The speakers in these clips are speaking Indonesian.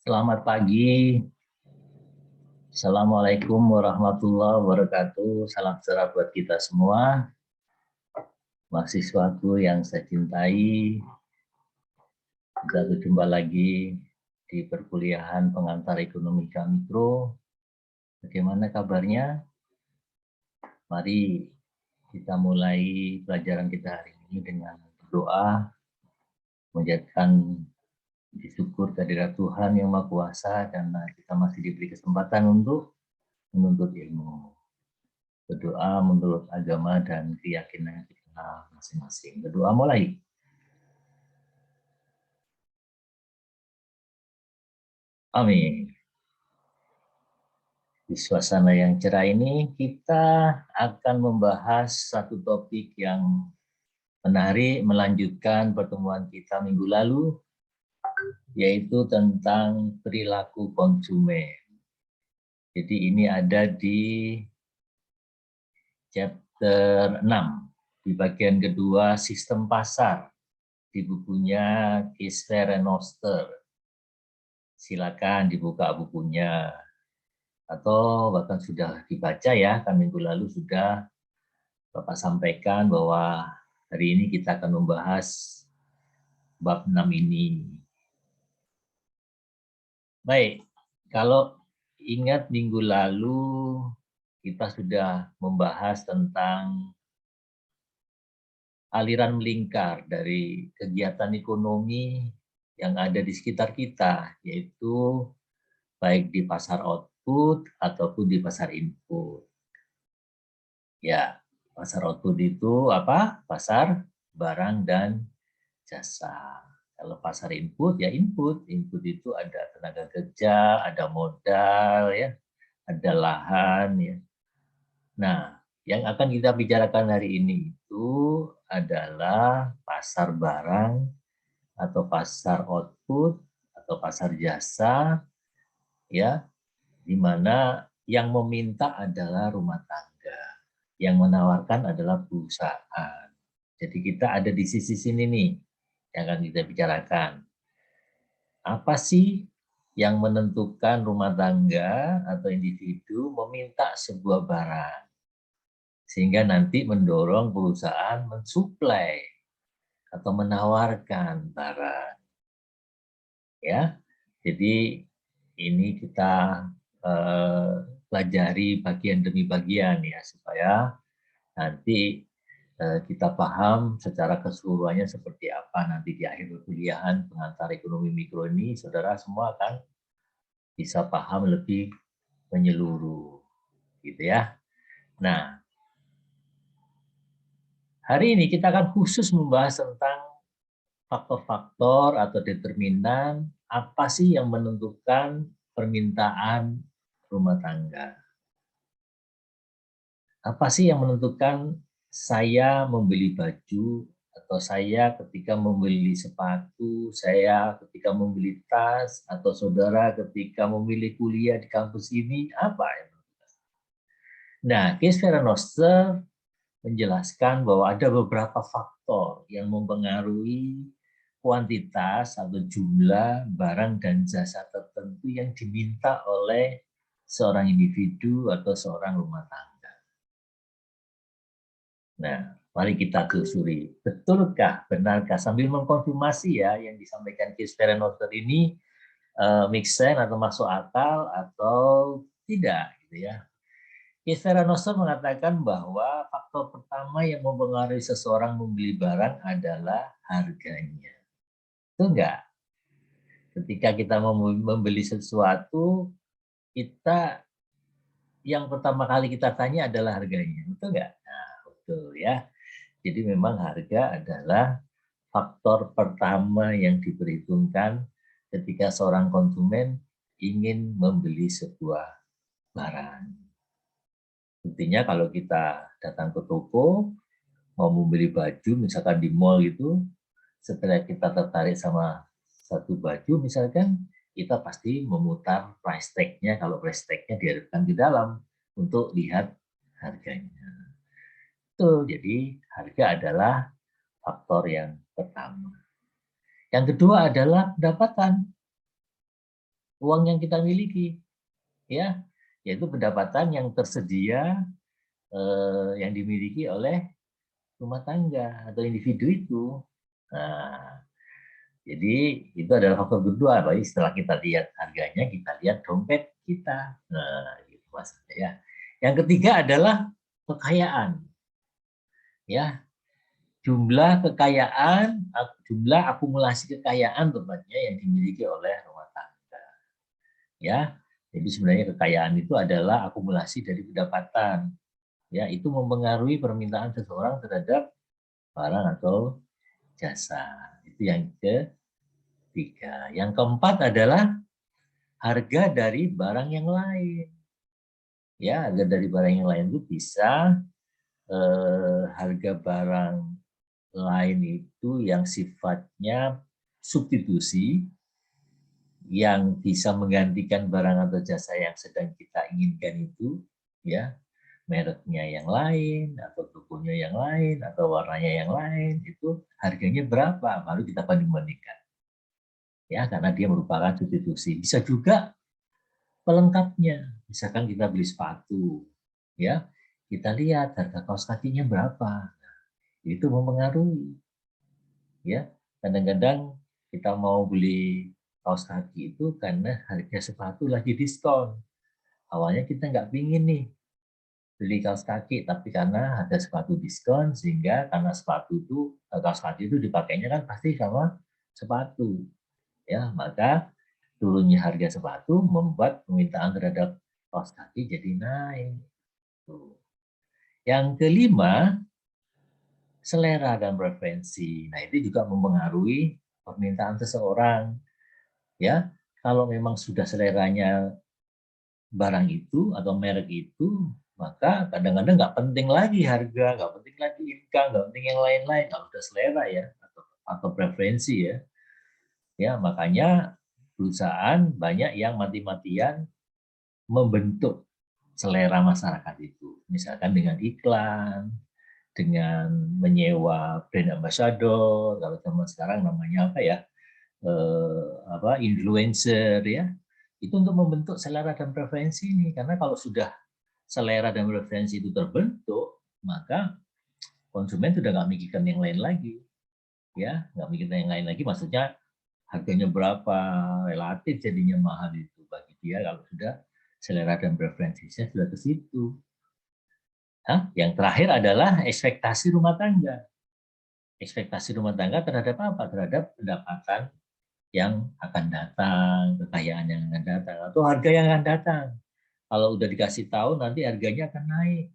Selamat pagi. Assalamualaikum warahmatullahi wabarakatuh. Salam sejahtera buat kita semua. Mahasiswaku yang saya cintai, kita berjumpa lagi di perkuliahan pengantar ekonomi mikro. Bagaimana kabarnya? Mari kita mulai pelajaran kita hari ini dengan berdoa, menjadikan disyukur kehadirat Tuhan yang Maha Kuasa karena kita masih diberi kesempatan untuk menuntut ilmu. Berdoa menurut agama dan keyakinan kita masing-masing. Berdoa mulai. Amin. Di suasana yang cerah ini kita akan membahas satu topik yang menarik melanjutkan pertemuan kita minggu lalu, yaitu tentang perilaku konsumen. Jadi ini ada di chapter 6, di bagian kedua sistem pasar, di bukunya Kisfer Noster. Silakan dibuka bukunya, atau bahkan sudah dibaca ya, kan minggu lalu sudah Bapak sampaikan bahwa hari ini kita akan membahas bab 6 ini. Baik, kalau ingat minggu lalu kita sudah membahas tentang aliran melingkar dari kegiatan ekonomi yang ada di sekitar kita, yaitu baik di pasar output ataupun di pasar input. Ya, pasar output itu apa? Pasar barang dan jasa. Kalau pasar input, ya input. Input itu ada tenaga kerja, ada modal, ya, ada lahan. Ya. Nah, yang akan kita bicarakan hari ini itu adalah pasar barang atau pasar output atau pasar jasa, ya, di mana yang meminta adalah rumah tangga, yang menawarkan adalah perusahaan. Jadi kita ada di sisi sini nih yang akan kita bicarakan. Apa sih yang menentukan rumah tangga atau individu meminta sebuah barang? Sehingga nanti mendorong perusahaan mensuplai atau menawarkan barang. Ya, jadi ini kita pelajari bagian demi bagian ya, supaya nanti kita paham secara keseluruhannya seperti apa nanti di akhir perkuliahan pengantar ekonomi mikro ini, saudara semua akan bisa paham lebih menyeluruh, gitu ya. Nah, hari ini kita akan khusus membahas tentang faktor-faktor atau determinan apa sih yang menentukan permintaan rumah tangga. Apa sih yang menentukan saya membeli baju, atau saya ketika membeli sepatu, saya ketika membeli tas, atau saudara ketika memilih kuliah di kampus ini, apa yang menentukan? Nah, case Vera Noster menjelaskan bahwa ada beberapa faktor yang mempengaruhi kuantitas atau jumlah barang dan jasa tertentu yang diminta oleh seorang individu atau seorang rumah tangga. Nah, mari kita telusuri. Betulkah, benarkah, sambil mengkonfirmasi ya yang disampaikan Kees Verenoter ini make sense atau masuk akal atau tidak gitu ya. Kees Verenoter mengatakan bahwa faktor pertama yang mempengaruhi seseorang membeli barang adalah harganya. Itu enggak? Ketika kita membeli sesuatu, kita yang pertama kali kita tanya adalah harganya. Betul enggak? Nah, betul ya. Jadi memang harga adalah faktor pertama yang diperhitungkan ketika seorang konsumen ingin membeli sebuah barang. Intinya kalau kita datang ke toko, mau membeli baju, misalkan di mall itu, setelah kita tertarik sama satu baju, misalkan, kita pasti memutar price tag-nya, kalau price tag-nya dihadapkan di dalam, untuk lihat harganya. Betul, jadi harga adalah faktor yang pertama. Yang kedua adalah pendapatan. uang yang kita miliki, ya, yaitu pendapatan yang tersedia yang dimiliki oleh rumah tangga atau individu itu. Nah, jadi itu adalah faktor kedua. Baik, setelah kita lihat harganya, kita lihat dompet kita. Nah, gitu maksudnya ya. Yang ketiga adalah kekayaan. Ya, jumlah kekayaan, jumlah akumulasi kekayaan tepatnya yang dimiliki oleh rumah tangga. Ya, jadi sebenarnya kekayaan itu adalah akumulasi dari pendapatan. Ya, itu mempengaruhi permintaan seseorang terhadap barang atau jasa. Itu yang ketiga. Yang keempat adalah harga dari barang yang lain. Ya, harga dari barang yang lain itu bisa harga barang lain itu yang sifatnya substitusi, yang bisa menggantikan barang atau jasa yang sedang kita inginkan itu, ya, mereknya yang lain, atau tokonya yang lain, atau warnanya yang lain, itu harganya berapa, baru kita banding-bandingkan. Ya, karena dia merupakan substitusi. Bisa juga pelengkapnya, misalkan kita beli sepatu, ya, kita lihat harga kaos kakinya berapa, itu mempengaruhi. Ya, kadang-kadang kita mau beli kaos kaki itu karena harga sepatu lagi diskon. Awalnya kita nggak pingin nih beli kaos kaki, tapi karena harga sepatu diskon, sehingga karena sepatu itu, kaos kaki itu dipakainya kan pasti sama sepatu. Ya, maka turunnya harga sepatu membuat permintaan terhadap kaos kaki jadi naik. Tuh. Yang kelima, selera dan preferensi. Nah, itu juga mempengaruhi permintaan seseorang. Ya, kalau memang sudah seleranya barang itu atau merek itu, maka kadang-kadang nggak penting lagi harga, nggak penting lagi income, nggak penting yang lain-lain, kalau udah selera ya, atau preferensi ya. Ya, makanya perusahaan banyak yang mati-matian membentuk selera masyarakat itu. Misalkan dengan iklan, dengan menyewa brand ambassador, kalau zaman sekarang namanya apa ya, influencer ya, itu untuk membentuk selera dan preferensi ini. Karena kalau sudah selera dan preferensi itu terbentuk, maka konsumen sudah nggak mikirkan yang lain lagi, ya, nggak mikirkan yang lain lagi. Maksudnya harganya berapa, relatif jadinya mahal itu bagi dia kalau sudah selera dan preferensinya sudah ke situ. Nah, yang terakhir adalah ekspektasi rumah tangga. Ekspektasi rumah tangga terhadap apa? Terhadap pendapatan yang akan datang, kekayaan yang akan datang, atau harga yang akan datang. Kalau udah dikasih tahu nanti harganya akan naik,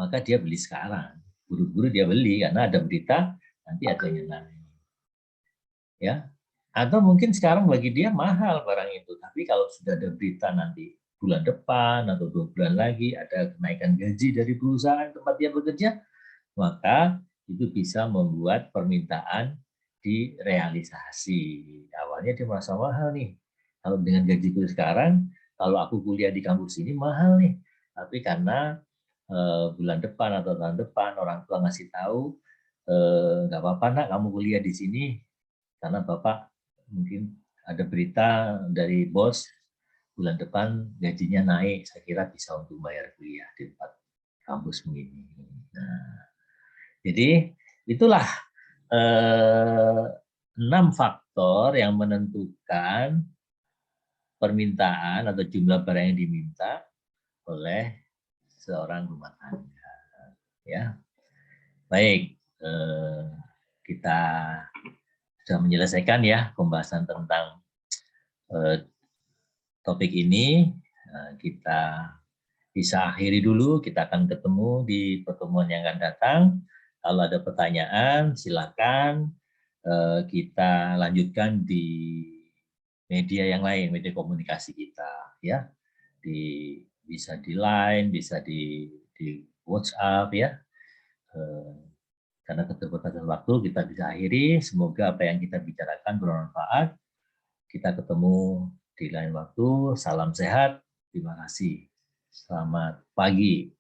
maka dia beli sekarang. Buru-buru dia beli karena ada berita nanti harganya naik. Ya, atau mungkin sekarang bagi dia mahal barang itu, tapi kalau sudah ada berita nanti bulan depan atau 2 bulan lagi ada kenaikan gaji dari perusahaan tempat dia bekerja, maka itu bisa membuat permintaan direalisasi. Awalnya dia merasa mahal nih. Kalau dengan gajiku sekarang, kalau aku kuliah di kampus ini mahal nih. Tapi karena bulan depan atau tahun depan orang tua ngasih tahu, nggak apa-apa nak kamu kuliah di sini karena bapak mungkin ada berita dari bos bulan depan gajinya naik, saya kira bisa untuk bayar kuliah di tempat kampus ini. Nah, jadi itulah 6 faktor yang menentukan permintaan atau jumlah barang yang diminta oleh seorang rumah tangga. Ya, baik, kita sudah menyelesaikan ya pembahasan tentang topik ini. Kita bisa akhiri dulu, kita akan ketemu di pertemuan yang akan datang. Kalau ada pertanyaan, silakan kita lanjutkan di media yang lain, media komunikasi kita, ya. Bisa di Line, bisa di WhatsApp, ya. Karena keterbatasan waktu, kita bisa akhiri. Semoga apa yang kita bicarakan bermanfaat. Kita ketemu di lain waktu. Salam sehat. Terima kasih. Selamat pagi.